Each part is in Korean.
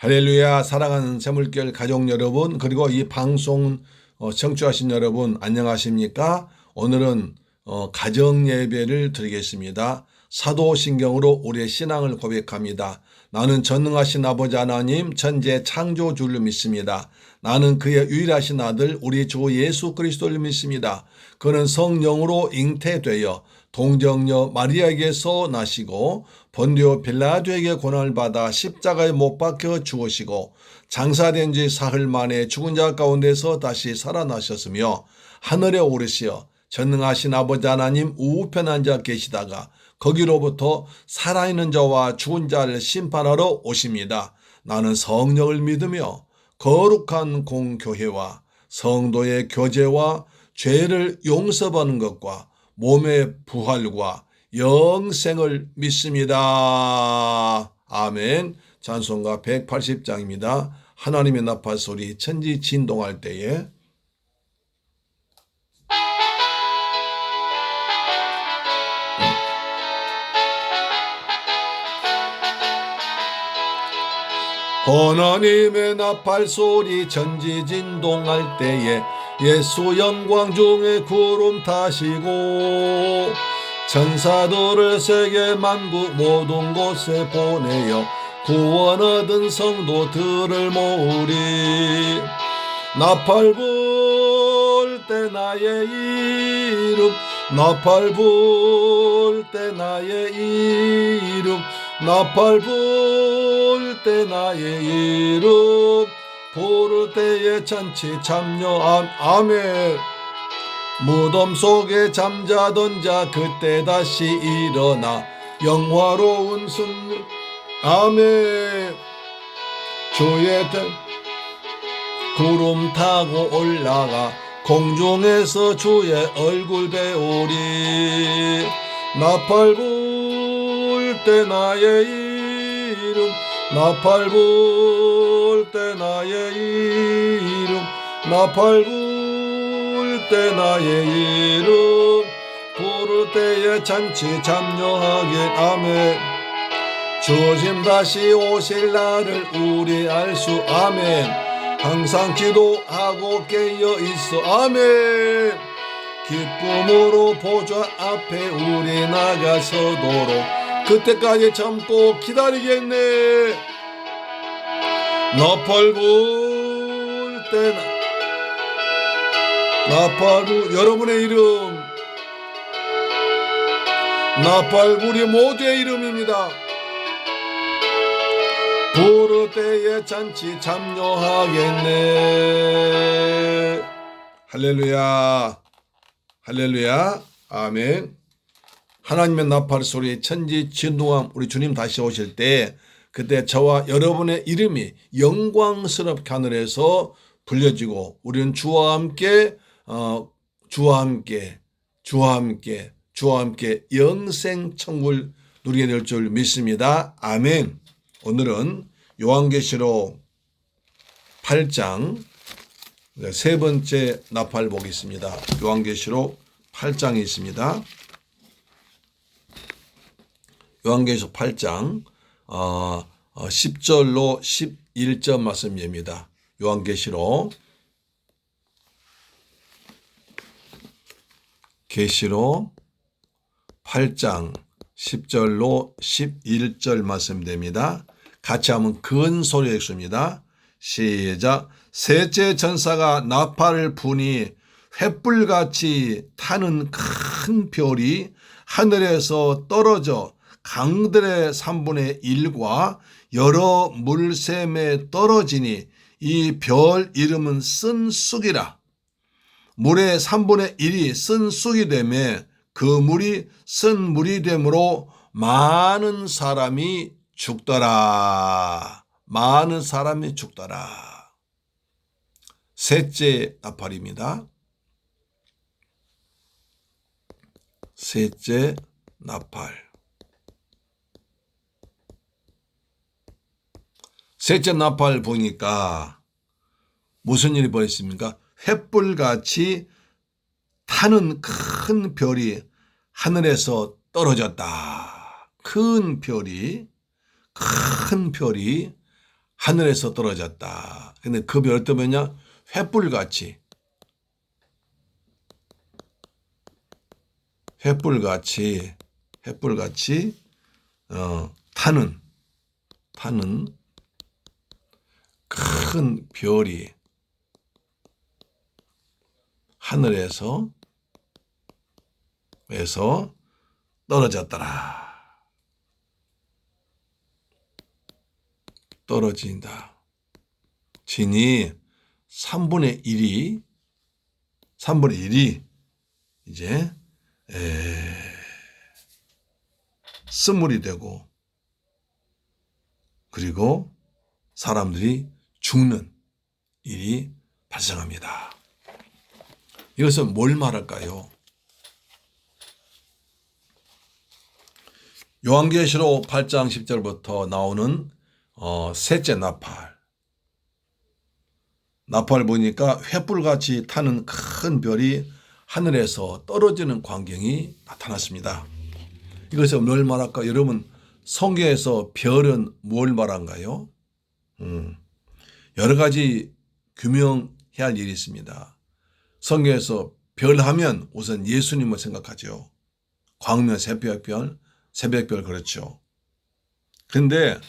할렐루야. 사랑하는 새물결 가족 여러분, 그리고 이 방송 청취하신 여러분 안녕하십니까? 오늘은 가정 예배를 드리겠습니다. 사도신경으로 우리의 신앙을 고백합니다. 나는 전능하신 아버지 하나님 천지의 창조주를 믿습니다. 나는 그의 유일하신 아들 우리 주 예수 그리스도를 믿습니다. 그는 성령으로 잉태되어 동정녀 마리아에게서 나시고 본디오 빌라도에게 고난을 받아 십자가에 못 박혀 죽으시고 장사된 지 사흘 만에 죽은 자 가운데서 다시 살아나셨으며 하늘에 오르시어 전능하신 아버지 하나님 우편 앉아 계시다가 거기로부터 살아있는 자와 죽은 자를 심판하러 오십니다. 나는 성령을 믿으며 거룩한 공교회와 성도의 교제와 죄를 용서받는 것과 몸의 부활과 영생을 믿습니다. 아멘. 찬송가 180장입니다. 하나님의 나팔 소리 천지 진동할 때에 하나님의 나팔 소리 천지 진동할 때에 예수 영광 중에 구름 타시고 천사들을 세계 만국 모든 곳에 보내어 구원 얻은 성도들을 모으리. 나팔 불 때 나의 이름, 나팔 불 때 나의 이름, 나팔 불 때 나의 이름, 부를 때에 잔치 참여한. 아멘. 무덤 속에 잠자던 자 그때 다시 일어나 영화로운 승리. 아멘. 주의 구름 타고 올라가 공중에서 주의 얼굴 배우리. 나팔 불 때 나의 이름, 나팔 불 때 나의 이름, 나팔 불 때 나의 이름, 부를 때에 잔치 참여하길. 아멘. 주님 다시 오실 날을 우리 알 수. 아멘. 항상 기도하고 깨어 있어. 아멘. 기쁨으로 보좌 앞에 우리 나가서도록 그때까지 참고 기다리겠네. 나팔 불 때 나팔 불, 여러분의 이름 나팔 불이 모두의 이름입니다. 부를 때에 잔치 참여하겠네. 할렐루야, 할렐루야, 아멘. 하나님의 나팔 소리 천지 진동함. 우리 주님 다시 오실 때 그때 저와 여러분의 이름이 영광스럽게 하늘에서 불려지고 우리는 주와 함께 영생 천국을 누리게 될 줄 믿습니다. 아멘. 오늘은 요한계시록 8장 세 번째 나팔 보겠습니다. 요한계시록 8장이 있습니다. 요한계시록 8장 10절로 11절 말씀입니다. 요한계시록 계시록 8장 10절로 11절 말씀됩니다. 같이 하면 큰 소리로 읽습니다. 시작. 셋째 천사가 나팔을 부니 횃불같이 타는 큰 별이 하늘에서 떨어져 강들의 3분의 1과 여러 물샘에 떨어지니 이 별 이름은 쓴 쑥이라. 물의 3분의 1이 쓴 쑥이 되매 그 물이 쓴 물이 되므로 많은 사람이 죽더라. 많은 사람이 죽더라. 셋째 나팔입니다. 셋째 나팔. 셋째 나팔 보니까 무슨 일이 벌어졌습니까? 횃불같이 타는 큰 별이 하늘에서 떨어졌다. 큰 별이 하늘에서 떨어졌다. 근데 그 별이 어떤 별이냐? 횃불같이 타는 큰 별이 하늘에서 떨어졌더라. 떨어진다. 진이 3분의 1이 이제 스물이 되고, 그리고 사람들이 죽는 일이 발생합니다. 이것은 뭘 말할까요? 요한계시록 8장 10절부터 나오는 셋째 나팔 보니까 횃불같이 타는 큰 별이 하늘에서 떨어지는 광경이 나타났습니다. 이것을 뭘 말할까? 여러분, 성경에서 별은 뭘 말한가요? 여러 가지 규명해야 할 일이 있습니다. 성경에서 별 하면 우선 예수님을 생각하죠. 광명, 새벽별 그렇죠. 그런데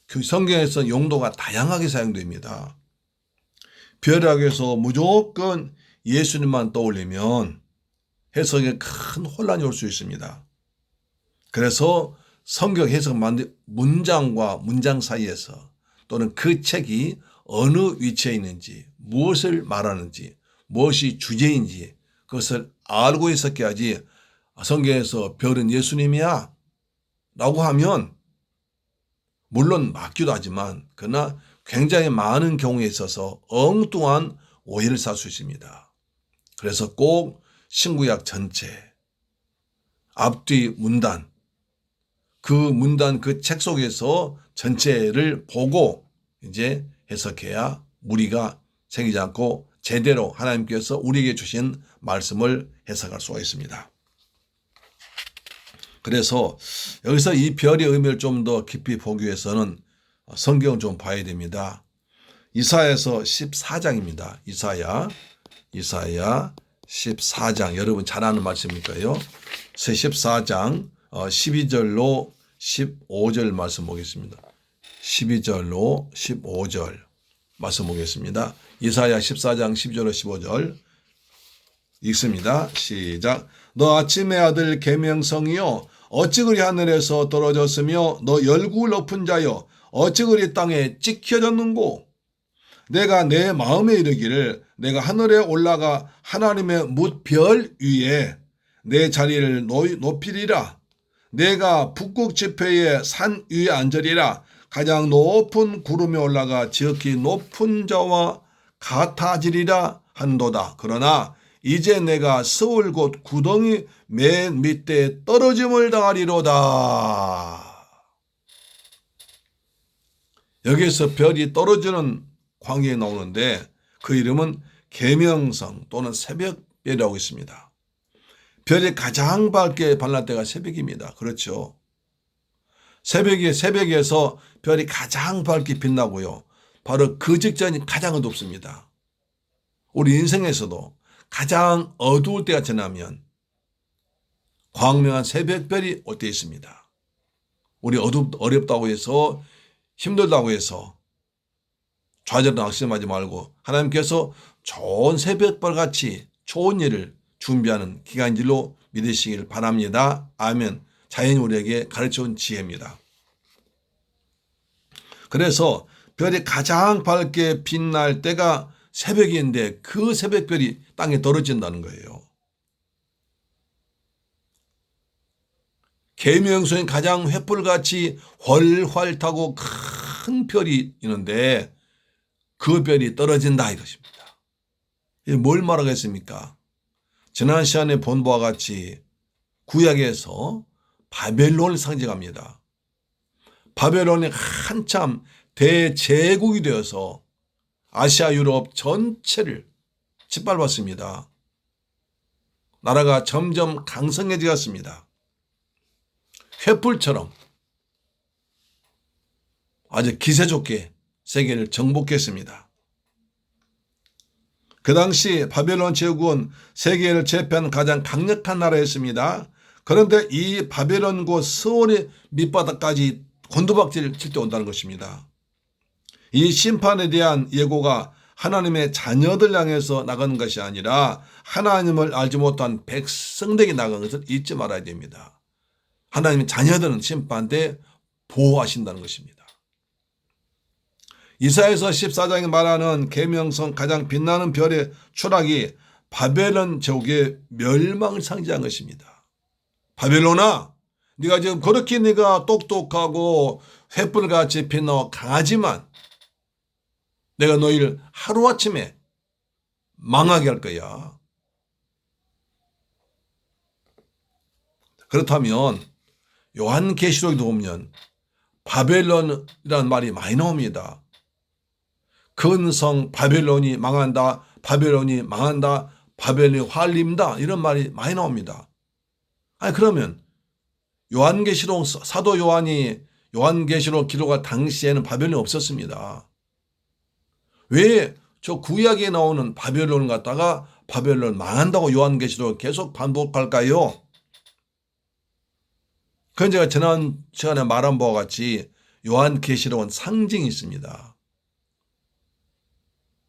그 성경에서 용도가 다양하게 사용됩니다. 별이라고 해서 무조건 예수님만 떠올리면 해석에 큰 혼란이 올 수 있습니다. 그래서 성경 해석 만든 문장과 문장 사이에서 또는 그 책이 어느 위치에 있는지, 무엇을 말하는지, 무엇이 주제인지 그것을 알고 있었어야지 성경에서 별은 예수님이야 라고 하면 물론 맞기도 하지만 그러나 굉장히 많은 경우에 있어서 엉뚱한 오해를 살 수 있습니다. 그래서 꼭 신구약 전체 앞뒤 문단 그 책 속에서 전체를 보고 이제 해석해야 무리가 생기지 않고 제대로 하나님께서 우리에게 주신 말씀을 해석할 수가 있습니다. 그래서 여기서 이 별의 의미를 좀 더 깊이 보기 위해서는 성경을 좀 봐야 됩니다. 이사야서 14장입니다. 이사야 14장 여러분 잘 아는 말씀이니까요. 14장 12절로 15절 말씀 보겠습니다. 12절로 15절 말씀 보겠습니다. 이사야 14장 12절로 15절 읽습니다. 시작. 너 아침의 아들 계명성이여 어찌 그리 하늘에서 떨어졌으며 너 열구 높은 자여 어찌 그리 땅에 찍혀졌는고. 내가 내 마음에 이르기를 내가 하늘에 올라가 하나님의 뭇별 위에 내 자리를 높이리라. 내가 북극 지폐의 산 위에 앉으리라. 가장 높은 구름에 올라가 지극히 높은 자와 같아지리라 한도다. 그러나 이제 내가 스울 곧 구덩이 맨 밑에 떨어짐을 당하리로다. 여기에서 별이 떨어지는 광경이 나오는데 그 이름은 계명성 또는 새벽별이라고 있습니다. 별이 가장 밝게 발날 때가 새벽입니다. 그렇죠. 새벽에서 별이 가장 밝게 빛나고요. 바로 그 직전이 가장 어둡습니다. 우리 인생에서도 가장 어두울 때가 지나면 광명한 새벽별이 올 때 있습니다. 우리 어렵다고 해서 힘들다고 해서 좌절을 낙심하지 말고 하나님께서 좋은 새벽별같이 좋은 일을 준비하는 기간질로 믿으시길 바랍니다. 아멘. 자연이 우리에게 가르쳐준 지혜입니다. 그래서 별이 가장 밝게 빛날 때가 새벽인데 그 새벽별이 땅에 떨어진다는 거예요. 계명성이 가장 횃불같이 훨훨 타고 큰 별이 있는데 그 별이 떨어진다 이것입니다. 이게 뭘 말하겠습니까? 지난 시간에 본 바와 같이 구약에서 바벨론을 상징합니다. 바벨론이 한참 대제국이 되어서 아시아 유럽 전체를 짓밟았습니다. 나라가 점점 강성해지었습니다. 횃불처럼 아주 기세 좋게 세계를 정복했습니다. 그 당시 바벨론 제국은 세계를 제패한 가장 강력한 나라였습니다. 그런데 이 바벨론과 스온의 밑바닥까지 곤두박질 칠 때 온다는 것입니다. 이 심판에 대한 예고가 하나님의 자녀들 향해서 나가는 것이 아니라 하나님을 알지 못한 백성들에게 나가는 것을 잊지 말아야 됩니다. 하나님의 자녀들은 심판 때 보호하신다는 것입니다. 이사야서 14장에 말하는 계명성 가장 빛나는 별의 추락이 바벨론 제국의 멸망을 상징한 것입니다. 바벨론아, 네가 지금 그렇게 네가 똑똑하고 횃불같이 빛나고 강하지만 내가 너희를 하루아침에 망하게 할 거야. 그렇다면 요한계시록에도 보면 바벨론이라는 말이 많이 나옵니다. 근성 바벨론이 망한다, 바벨론이 망한다, 바벨론이 활림다, 이런 말이 많이 나옵니다. 아니 그러면 요한계시록 사도 요한이 요한계시록 기록할 당시에는 바벨론이 없었습니다. 왜 저 구약에 나오는 바벨론을 갖다가 바벨론 망한다고 요한계시록을 계속 반복할까요? 그건 제가 지난 시간에 말한 바와 같이 요한계시록은 상징이 있습니다.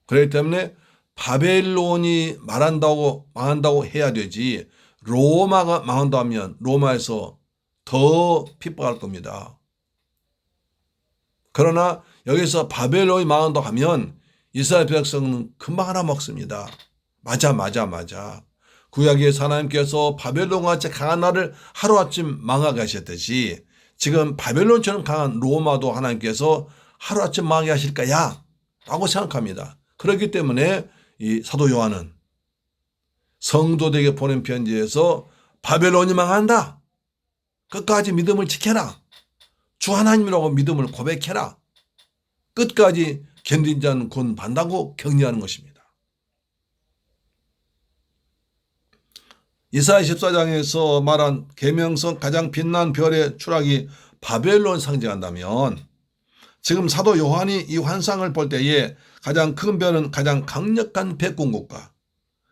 그렇기 때문에 바벨론이 망한다고 해야 되지 로마가 망한다면 로마에서 더 핍박할 겁니다. 그러나 여기서 바벨론이 망한다고 하면 이스라엘 백성은 금방 알아먹습니다. 맞아. 구약에서 하나님께서 바벨론같이 강한 나라를 하루아침 망하게 하셨듯이 지금 바벨론처럼 강한 로마도 하나님께서 하루아침 망하게 하실 거야 라고 생각합니다. 그렇기 때문에 이 사도 요한은 성도들에게 보낸 편지에서 바벨론이 망한다. 끝까지 믿음을 지켜라. 주 하나님이라고 믿음을 고백해라. 끝까지 견딘 자는 곧 받는다고 격려하는 것입니다. 이사야 14장에서 말한 계명성 가장 빛난 별의 추락이 바벨론 상징한다면 지금 사도 요한이 이 환상을 볼 때에 가장 큰 별은 가장 강력한 백군국가,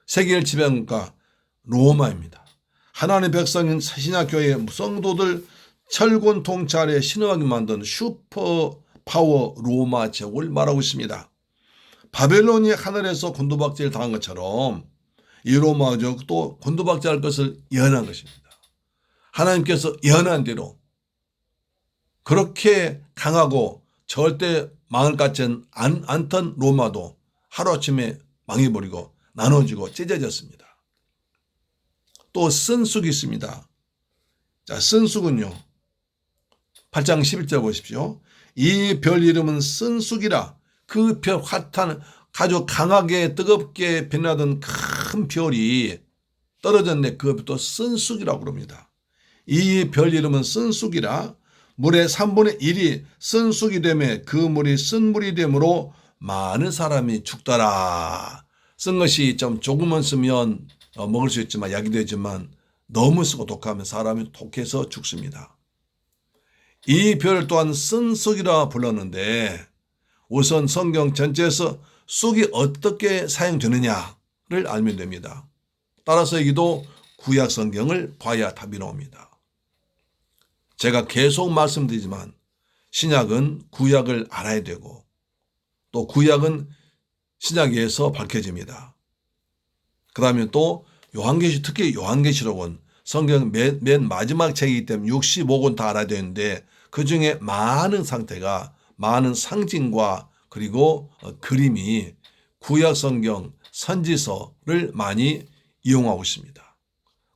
세계를 지배하는 국가 로마입니다. 하나님의 백성인 신약교회의 성도들 철군 통찰에 신음하게 만든 슈퍼 파워 로마 제국을 말하고 있습니다. 바벨론이 하늘에서 곤두박질 당한 것처럼 이 로마 제국도 곤두박질할 것을 예언한 것입니다. 하나님께서 예언한 대로 그렇게 강하고 절대 망할 것 같지 않던 로마도 하루아침에 망해버리고 나눠지고 찢어졌습니다. 또 쓴쑥이 있습니다. 자, 쓴쑥은요. 8장 11절 보십시오. 이 별 이름은 쓴쑥이라. 그 별 화탄 아주 강하게 뜨겁게 빛나던 큰 별이 떨어졌네. 그것도 쓴쑥이라고 그럽니다. 이 별 이름은 쓴쑥이라. 물의 3분의 1이 쓴쑥이 되매 그 물이 쓴물이 되므로 많은 사람이 죽더라. 쓴 것이 좀 조금만 쓰면 먹을 수 있지만 약이 되지만 너무 쓰고 독하면 사람이 독해서 죽습니다. 이 별 또한 쓴쑥이라 불렀는데 우선 성경 전체에서 쑥이 어떻게 사용되느냐를 알면 됩니다. 따라서 여기도 구약 성경을 봐야 답이 나옵니다. 제가 계속 말씀드리지만 신약은 구약을 알아야 되고 또 구약은 신약에서 밝혀집니다. 그 다음에 또 특히 요한계시록은 성경 맨 마지막 책이기 때문에 65권 다 알아야 되는데 그중에 많은 상태가 많은 상징과 그리고 그림이 구약 성경 선지서를 많이 이용하고 있습니다.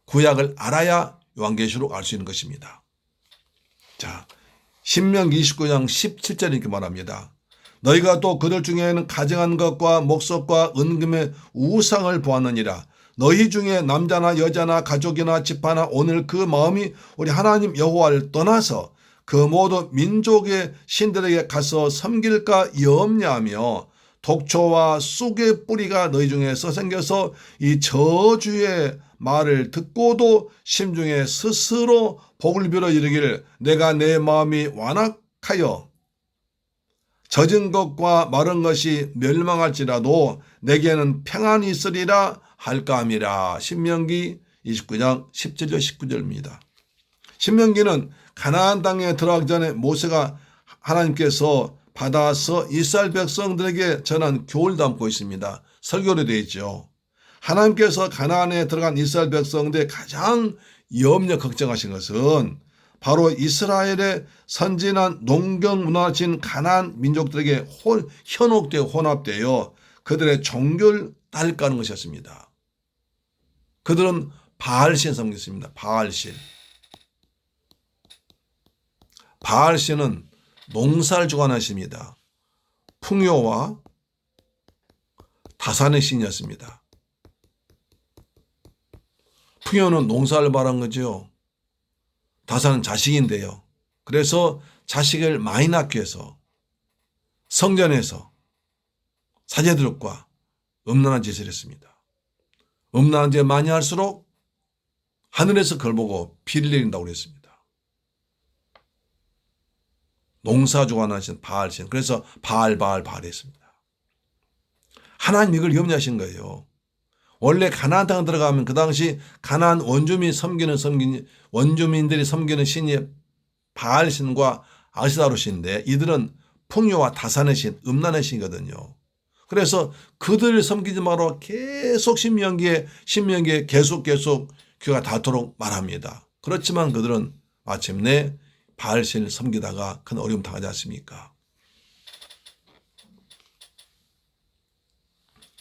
구약을 알아야 요한계시록 알 수 있는 것입니다. 자, 신명기 29장 17절 이렇게 말합니다. 너희가 또 그들 중에는 가증한 것과 목석과 은금의 우상을 보았느니라. 너희 중에 남자나 여자나 가족이나 집하나 오늘 그 마음이 우리 하나님 여호와를 떠나서 그 모든 민족의 신들에게 가서 섬길까 염려하며 독초와 쑥의 뿌리가 너희 중에서 생겨서 이 저주의 말을 듣고도 심중에 스스로 복을 빌어 이르기를 내가 내 마음이 완악하여 젖은 것과 마른 것이 멸망할지라도 내게는 평안이 있으리라 할까 함이라. 신명기 29장 17절 19절입니다. 신명기는 가나안 땅에 들어가기 전에 모세가 하나님께서 받아서 이스라엘 백성들에게 전한 교훈을 담고 있습니다. 설교로 되어 있죠. 하나님께서 가나안에 들어간 이스라엘 백성들의 가장 염려 걱정하신 것은 바로 이스라엘의 선진한 농경 문화를 지닌 가나안 민족들에게 현혹되어 혼합되어 그들의 종교를 따를까 하는 것이었습니다. 그들은 바알신 섬겼습니다. 바알신. 바알신은 농사를 주관하는 신입니다. 풍요와 다산의 신이었습니다. 풍요는 농사를 말한 거죠. 다산은 자식인데요. 그래서 자식을 많이 낳기 위해서 성전에서 사제들과 음란한 짓을 했습니다. 음란한 짓을 많이 할수록 하늘에서 그걸 보고 비를 내린다고 그랬습니다. 농사 주관하신 바알신. 그래서 바알 했습니다. 하나님 이걸 염려하신 거예요. 원래 가나안 땅에 들어가면 그 당시 가나안 원주민들이 섬기는 신이 바알신과 아시다로 신인데 이들은 풍요와 다산의 신, 음란의 신이거든요. 그래서 그들을 섬기지 말아 계속 신명기에 계속 귀가 닿도록 말합니다. 그렇지만 그들은 마침내 바알신을 섬기다가 큰 어려움 당하지 않습니까?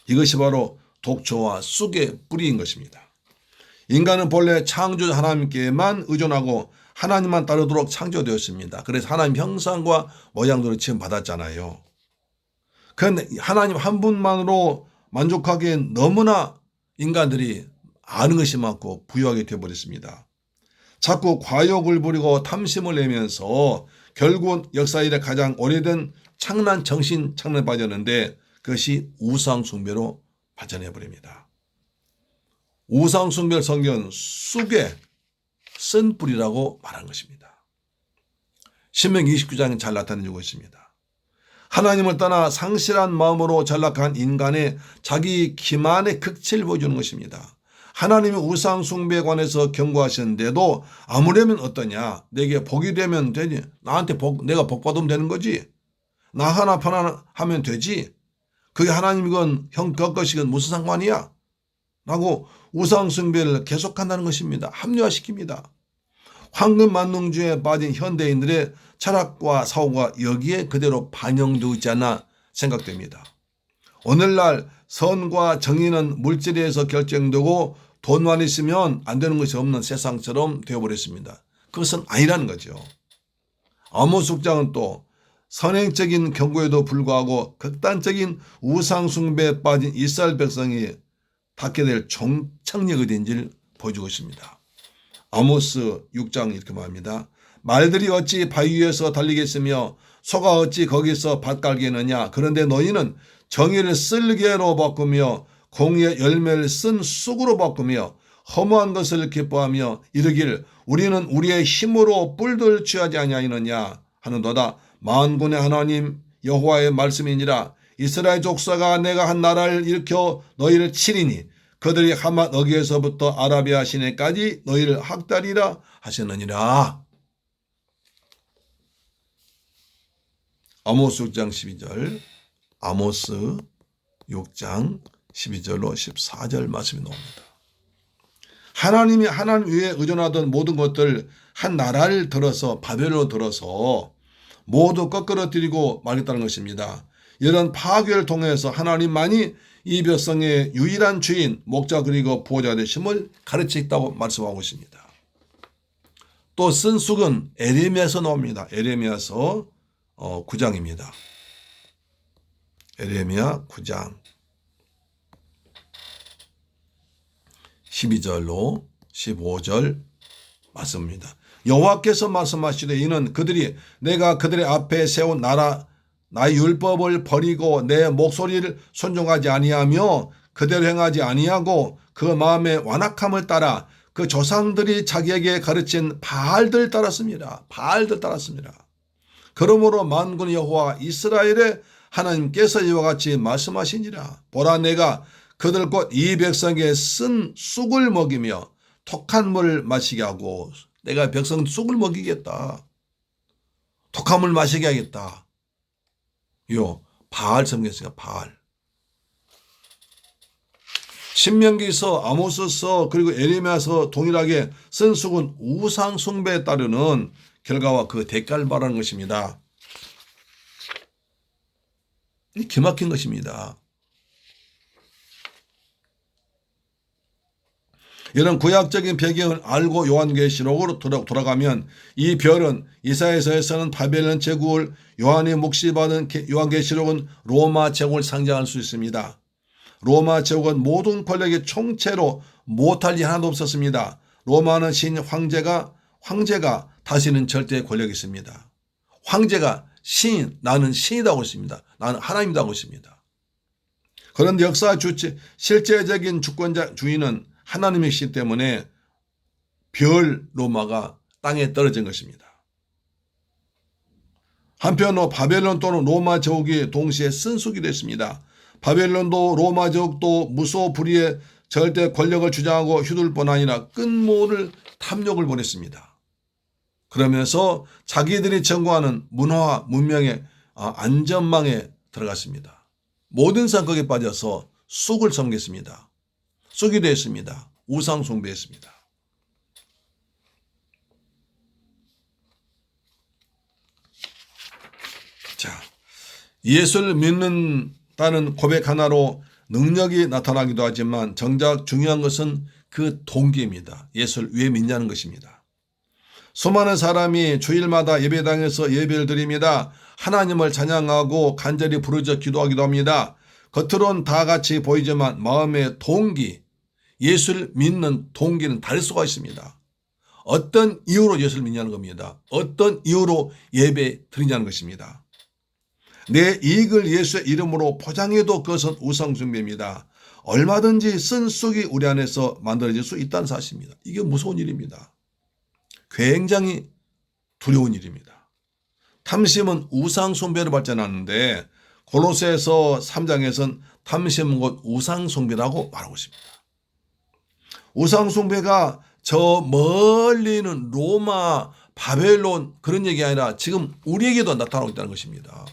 이것이 바로 독초와 쑥의 뿌리인 것입니다. 인간은 본래 창조주 하나님께만 의존하고 하나님만 따르도록 창조되었습니다. 그래서 하나님 형상과 모양대로 지금 받았잖아요. 그런데 하나님 한 분만으로 만족하기엔 너무나 인간들이 아는 것이 많고 부유하게 되어버렸습니다. 자꾸 과욕을 부리고 탐심을 내면서 결국 역사 이래 가장 오래된 정신 착란에 빠졌는데 그것이 우상숭배로 발전해버립니다. 우상숭배를 성경은 쑥의 쓴 뿌리라고 말한 것입니다. 신명기 29장에 잘 나타내주고 있습니다. 하나님을 떠나 상실한 마음으로 전락한 인간의 자기 기만의 극치를 보여주는 것입니다. 하나님이 우상숭배에 관해서 경고하셨는데도 아무려면 어떠냐? 내게 복이 되면 되지. 나한테 내가 복 받으면 되는 거지. 나 하나 하면 되지. 그게 하나님이건 것이건 무슨 상관이야? 라고 우상숭배를 계속한다는 것입니다. 합리화시킵니다. 황금만능주의에 빠진 현대인들의 철학과 사고가 여기에 그대로 반영되어 있지 않나 생각됩니다. 오늘날 선과 정의는 물질에 의해서 결정되고 돈만 있으면 안 되는 것이 없는 세상처럼 되어버렸습니다. 그것은 아니라는 거죠. 아모스 6장은 또 선행적인 경고에도 불구하고 극단적인 우상숭배에 빠진 이스라엘 백성이 닿게 될 종착역이 어디인지를 보여주고 있습니다. 아모스 6장 이렇게 말합니다. 말들이 어찌 바위 위에서 달리겠으며 소가 어찌 거기서 밭 갈겠느냐. 그런데 너희는 정의를 쓸개로 바꾸며 공의의 열매를 쓴 쑥으로 바꾸며 허무한 것을 기뻐하며 이르기를 우리는 우리의 힘으로 뿔들 취하지 아니하느냐 하는도다. 만군의 하나님 여호와의 말씀이니라. 이스라엘 족속아 내가 한 나라를 일으켜 너희를 치리니 그들이 하맛 어귀에서부터 아라비아 시내까지 너희를 학다리라 하셨느니라. 아모스 6장 12절, 아모스 6장 12절로 14절 말씀이 나옵니다. 하나님이 하나님 위에 의존하던 모든 것들 한 나라를 들어서 바벨론으로 들어서 모두 꺾어뜨리고 말겠다는 것입니다. 이런 파괴를 통해서 하나님만이 이 백성의 유일한 주인, 목자 그리고 보호자 되심을 가르치겠다고 말씀하고 있습니다. 또 쓴 쑥은 에레미야에서 나옵니다. 에레미야서 9장입니다. 에레미야 9장 12절로 15절 말씀입니다. 여호와께서 말씀하시되 이는 그들이 내가 그들의 앞에 세운 나의 율법을 버리고 내 목소리를 순종하지 아니하며 그대로 행하지 아니하고 그 마음의 완악함을 따라 그 조상들이 자기에게 가르친 바알들 따랐습니다. 바알들 따랐습니다. 그러므로 만군의 여호와 이스라엘의 하나님께서 이와 같이 말씀하시니라. 보라, 내가 그들 곧 이 백성에게 쓴 쑥을 먹이며 독한 물을 마시게 하고, 내가 백성 쑥을 먹이겠다. 독한 물 마시게 하겠다. 요 바알 섬겼으니까 바알. 신명기서, 아모스서, 그리고 에레미야서 동일하게 쓴 쑥은 우상 숭배에 따르는 결과와 그 대가를 말하는 것입니다. 이 기막힌 것입니다. 이런 구약적인 배경을 알고 요한계시록으로 돌아가면 이 별은 이사야서에서는 바벨론 제국을, 요한이 묵시받은 요한계시록은 로마 제국을 상징할 수 있습니다. 로마 제국은 모든 권력의 총체로 못할 일 하나도 없었습니다. 로마는 황제가 다스리는 절대 권력이 있습니다. 황제가 나는 신이다 하고 있습니다. 나는 하나님이다 하고 있습니다. 그런데 역사 실제적인 주인은 하나님이시기 때문에 별 로마가 땅에 떨어진 것입니다. 한편으로 바벨론 또는 로마 제국이 동시에 쓴쑥이 됐습니다. 바벨론도 로마 제국도 무소불위의 절대 권력을 주장하고 휘둘 뿐 아니라 끝모를 탐욕을 보냈습니다. 그러면서 자기들이 전공하는 문화와 문명의 안전망에 들어갔습니다. 모든 사람 거기에 빠져서 쑥을 섬겼습니다. 쑥이 되었습니다. 우상 숭배했습니다. 자, 예수를 믿는다는 고백 하나로 능력이 나타나기도 하지만 정작 중요한 것은 그 동기입니다. 예수를 왜 믿냐는 것입니다. 수많은 사람이 주일마다 예배당에서 예배를 드립니다. 하나님을 찬양하고 간절히 부르짖어 기도하기도 합니다. 겉으로는 다 같이 보이지만 마음의 동기, 예수를 믿는 동기는 다를 수가 있습니다. 어떤 이유로 예수를 믿냐는 겁니다. 어떤 이유로 예배 드리냐는 것입니다. 내 이익을 예수의 이름으로 포장해도 그것은 우상숭배입니다. 얼마든지 쓴 쑥이 우리 안에서 만들어질 수 있다는 사실입니다. 이게 무서운 일입니다. 굉장히 두려운 일입니다. 탐심은 우상숭배로 발전하는데 골로새서 3장에서는 탐심은 곧 우상숭배라고 말하고 있습니다. 우상숭배가 저 멀리 있는 로마, 바벨론 그런 얘기 아니라 지금 우리에게도 나타나고 있다는 것입니다.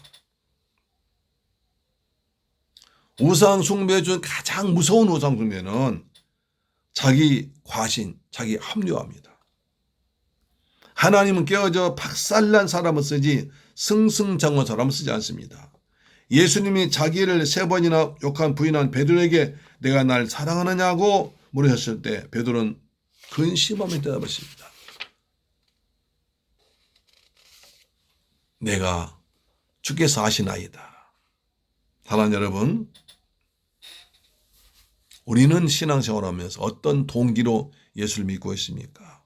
우상숭배 중 가장 무서운 우상숭배는 자기 과신, 자기 합리화입니다. 하나님은 깨어져 박살난 사람을 쓰지 승승장구한 사람을 쓰지 않습니다. 예수님이 자기를 3번이나 욕한 부인한 베드로에게 내가 날 사랑하느냐고 물으셨을 때 베드로는 근심하며 대답했습니다. 내가 주께서 아시나이다. 사랑하는 여러분, 우리는 신앙생활하면서 어떤 동기로 예수를 믿고 있습니까?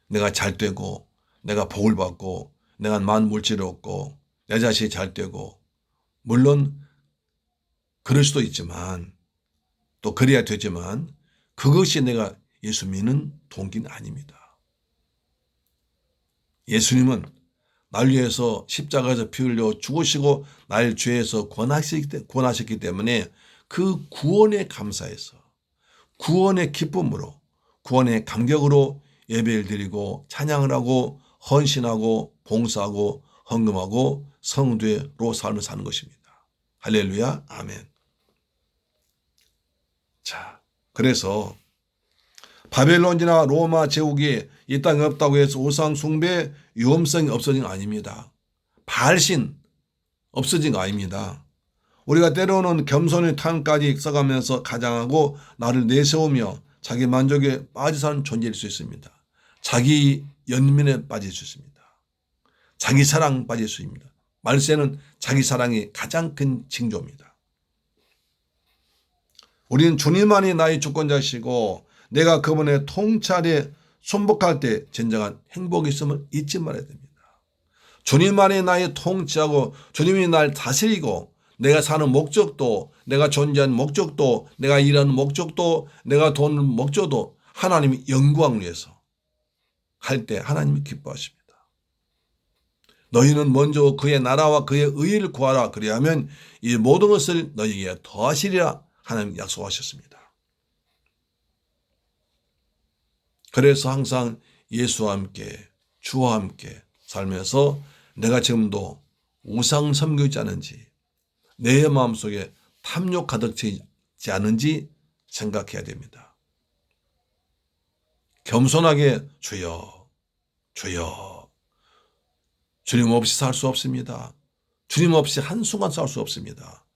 내가 잘 되고, 내가 복을 받고, 내가 만물질을 얻고, 내 자식이 잘 되고, 물론 그럴 수도 있지만, 또 그래야 되지만, 그것이 내가 예수 믿는 동기는 아닙니다. 예수님은 날 위해서 십자가에서 피 흘려 죽으시고 날 죄에서 구원하셨기 때문에 그 구원에 감사해서, 구원의 기쁨으로, 구원의 감격으로 예배를 드리고 찬양을 하고 헌신하고 봉사하고 헌금하고 성도로 삶을 사는 것입니다. 할렐루야, 아멘. 자, 그래서 바벨론이나 로마 제국이 이 땅에 없다고 해서 우상 숭배 위험성이 없어진 거 아닙니다. 바알신 없어진 거 아닙니다. 우리가 때로는 겸손의 탄까지 써가면서 가장하고 나를 내세우며 자기 만족에 빠져 사는 존재일 수 있습니다. 자기 연민에 빠질 수 있습니다. 자기 사랑 빠질 수 있습니다. 말세는 자기 사랑이 가장 큰 징조입니다. 우리는 주님만이 나의 주권자시고 내가 그분의 통찰에 순복할 때 진정한 행복이 있음을 잊지 말아야 됩니다. 주님만이 나의 통치하고 주님이 날 다스리고 내가 사는 목적도, 내가 존재하는 목적도, 내가 일하는 목적도, 내가 돈 목적도 하나님이 영광을 위해서 할 때 하나님이 기뻐하십니다. 너희는 먼저 그의 나라와 그의 의를 구하라. 그리하면 이 모든 것을 너희에게 더하시리라 하나님 약속하셨습니다. 그래서 항상 예수와 함께 주와 함께 살면서 내가 지금도 우상 섬기고 있지 않은지, 내 마음속에 탐욕 가득 차지 않은지 생각해야 됩니다. 겸손하게 주여 주여, 주님 없이 살 수 없습니다. 주님 없이 한순간 살 수 없습니다.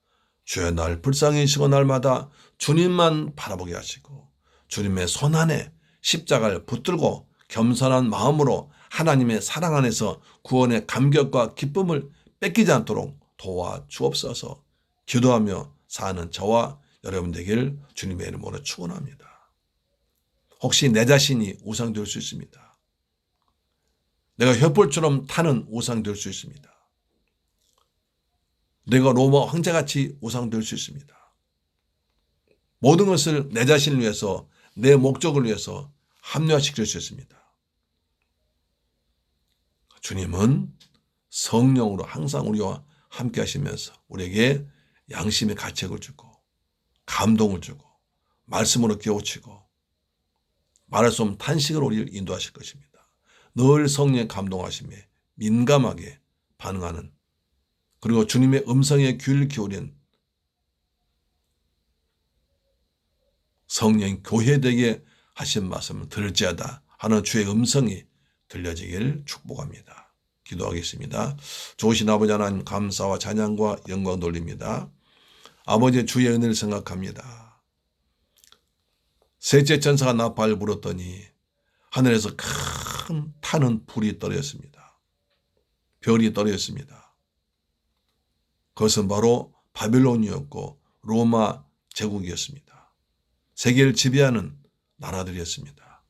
주여, 날 불쌍히 여기시고 날마다 주님만 바라보게 하시고 주님의 손 안에 십자가를 붙들고 겸손한 마음으로 하나님의 사랑 안에서 구원의 감격과 기쁨을 뺏기지 않도록 도와주옵소서. 기도하며 사는 저와 여러분 되기를 주님의 이름으로 축원합니다. 혹시 내 자신이 우상 될 수 있습니다. 내가 횃불처럼 타는 우상 될 수 있습니다. 내가 로마 황제같이 우상 될 수 있습니다. 모든 것을 내 자신을 위해서, 내 목적을 위해서 합리화시킬 수 있습니다. 주님은 성령으로 항상 우리와 함께 하시면서 우리에게 양심의 가책을 주고 감동을 주고 말씀으로 깨우치고 말할 수 없는 탄식으로 우리를 인도하실 것입니다. 늘 성령의 감동하심에 민감하게 반응하는, 그리고 주님의 음성에 귀를 기울인 성령 교회되게 하신 말씀을 들을지어다 하는 주의 음성이 들려지기를 축복합니다. 기도하겠습니다. 좋으신 아버지 하나님, 감사와 찬양과 영광 돌립니다. 아버지의 주의 은혜를 생각합니다. 셋째 천사가 나팔을 불었더니 하늘에서 큰 타는 불이 떨어졌습니다. 별이 떨어졌습니다. 그것은 바로 바빌론이었고 로마 제국이었습니다. 세계를 지배하는 나라들이었습니다.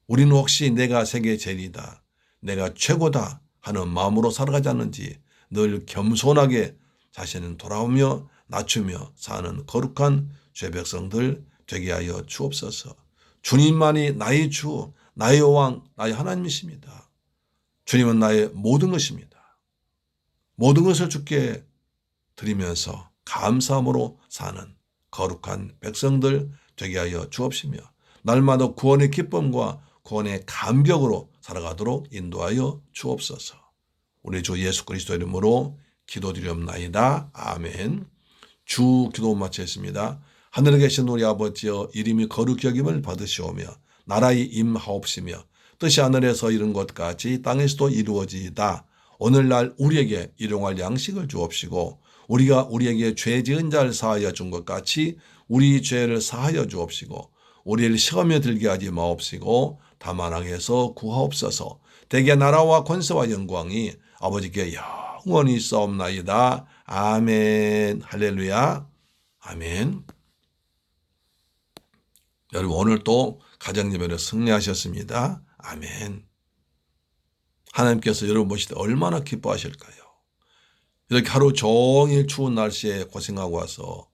우리는 혹시 내가 세계 제일이다, 내가 최고다 하는 마음으로 살아가지 않는지 늘 겸손하게 자신은 돌아오며 낮추며 사는 거룩한 죄 백성들 되게 하여 주옵소서. 주님만이 나의 주, 나의 왕, 나의 하나님이십니다. 주님은 나의 모든 것입니다. 모든 것을 주께 드리면서 감사함으로 사는 거룩한 백성들 되게 하여 주옵시며 날마다 구원의 기쁨과 구원의 감격으로 살아가도록 인도하여 주옵소서. 우리 주 예수 그리스도 이름으로 기도드리옵나이다. 아멘. 주 기도 마치겠습니다. 하늘에 계신 우리 아버지여, 이름이 거룩히 여김을 받으시오며 나라의 임하옵시며 뜻이 하늘에서 이룬 것 같이 땅에서도 이루어지이다. 오늘날 우리에게 일용할 양식을 주옵시고 우리가 우리에게 죄 지은 자를 사하여 준 것 같이 우리 죄를 사하여 주옵시고 우리를 시험에 들게 하지 마옵시고 다만 악에서 구하옵소서. 대개 나라와 권세와 영광이 아버지께 영원히 있사옵나이다. 아멘. 할렐루야. 아멘. 여러분, 오늘 또 가정예배를 승리하셨습니다. 아멘. 하나님께서 여러분 보실 때 얼마나 기뻐하실까요? 이렇게 하루 종일 추운 날씨에 고생하고 와서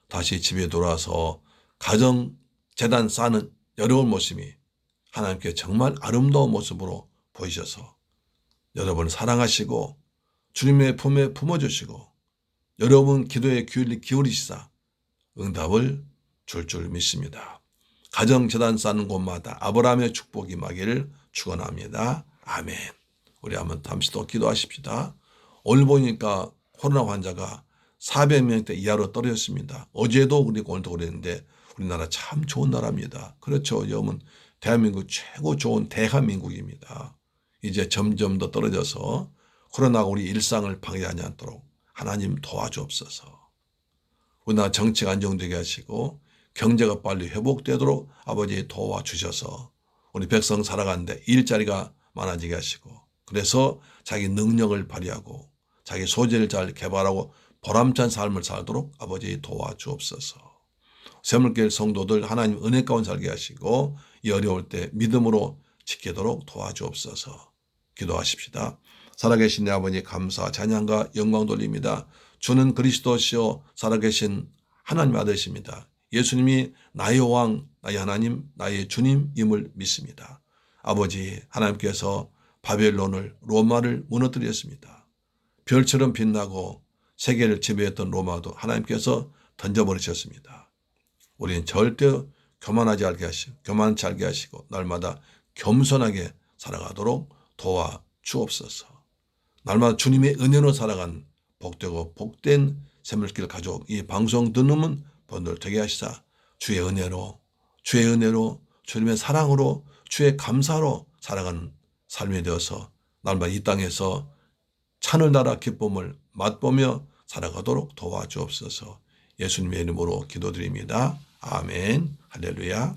다시 집에 돌아와서 가정 재단 쌓는 여러분 모습이 하나님께 정말 아름다운 모습으로 보이셔서 여러분을 사랑하시고 주님의 품에 품어주시고 여러분 기도에 귀를 기울이시사 응답을 줄 믿습니다. 가정 재단 쌓는 곳마다 아브라함의 축복이 임하기를 축원합니다. 아멘. 우리 한번 잠시 또 기도하십시다. 오늘 보니까 코로나 환자가 400명대 이하로 떨어졌습니다. 어제도 그리고 오늘도 그랬는데 우리나라 참 좋은 나라입니다. 그렇죠. 여러분, 대한민국 최고 좋은 대한민국입니다. 이제 점점 더 떨어져서 코로나가 우리 일상을 방해하지 않도록 하나님 도와주옵소서. 우리나라 정치가 안정되게 하시고 경제가 빨리 회복되도록 아버지 도와주셔서 우리 백성 살아가는데 일자리가 많아지게 하시고 그래서 자기 능력을 발휘하고 자기 소재를 잘 개발하고 보람찬 삶을 살도록 아버지 도와주옵소서. 새물교회 성도들 하나님 은혜 가운데 살게 하시고 이 어려울 때 믿음으로 지키도록 도와주옵소서. 기도하십시다. 살아계신 내 아버지 감사 찬양과 영광 돌립니다. 주는 그리스도시요 살아계신 하나님 아들이십니다. 예수님이 나의 왕, 나의 하나님, 나의 주님임을 믿습니다. 아버지 하나님께서 바벨론을 로마를 무너뜨렸습니다. 별처럼 빛나고 세계를 지배했던 로마도 하나님께서 던져버리셨습니다. 우리는 절대 교만하지 않게 하시고 교만치 않게 하시고 날마다 겸손하게 살아가도록 도와주옵소서. 날마다 주님의 은혜로 살아간 복되고 복된 샘물길 가족 이 방송 듣는 분들 되게 하시사 주의 은혜로 주님의 사랑으로 주의 감사로 살아가는 삶이 되어서 날마다 이 땅에서 하늘나라 기쁨을 맛보며 살아가도록 도와주옵소서. 예수님의 이름으로 기도드립니다. 아멘. 할렐루야.